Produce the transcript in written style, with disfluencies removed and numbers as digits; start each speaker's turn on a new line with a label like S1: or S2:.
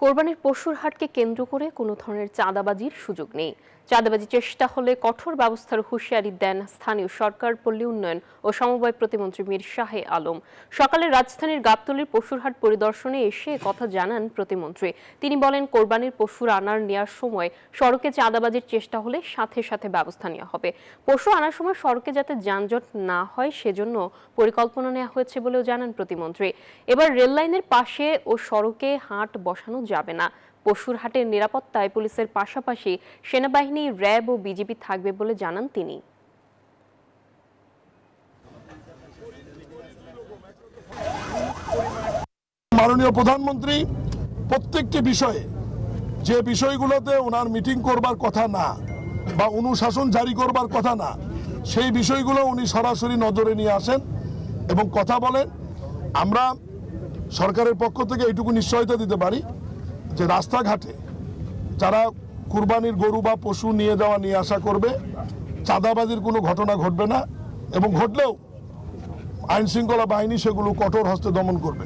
S1: কোরবানির পশুর হাটকে কেন্দ্র করে কোনো ধরনের চাঁদাবাজির সুযোগ নেই। চাঁদাবাজির চেষ্টা হলে কঠোর ব্যবস্থার হুঁশিয়ারি দেন স্থানীয় সরকার, পল্লী উন্নয়ন ও সমবায় প্রতিমন্ত্রী মীর শাহে আলম। সকালে রাজধানীর গাবতলীর পশুর হাট পরিদর্শনে এসে কথা জানান প্রতিমন্ত্রী। তিনি বলেন, কোরবানির পশুর আনার নেওয়ার সময় সড়কে চাঁদাবাজির চেষ্টা হলে সাথে সাথে ব্যবস্থা নেওয়া হবে। পশু আনার সময় সড়কে যাতে যানজট না হয় সেজন্য পরিকল্পনা নেওয়া হয়েছে বলেও জানান প্রতিমন্ত্রী। এবার রেল লাইনের পাশে ও সড়কে হাট বসানো যাবে না। পশুর হাটের নিরাপত্তায় পুলিশের পাশাপাশি সেনাবাহিনী, র্যাব ও বিজিবি থাকবে বলে জানান তিনি।
S2: মাননীয় প্রধানমন্ত্রী প্রত্যেকটি বিষয়ে যে বিষয়গুলোতে ওনার মিটিং করবার কথা না বা অনুশাসন জারি করবার কথা না, সেই বিষয়গুলো উনি সরাসরি নজরে নিয়ে আসেন এবং কথা বলেন। আমরা সরকারের পক্ষ থেকে এইটুকু নিশ্চয়তা দিতে পারি যে রাস্তাঘাটে যারা কুরবানির গরু বা পশু নিয়ে যাওয়া নিয়ে আসা করবে, চাঁদাবাজির কোনো ঘটনা ঘটবে না এবং ঘটলেও আইন শৃঙ্খলা বাহিনী সেগুলো কঠোর হস্তে দমন করবে।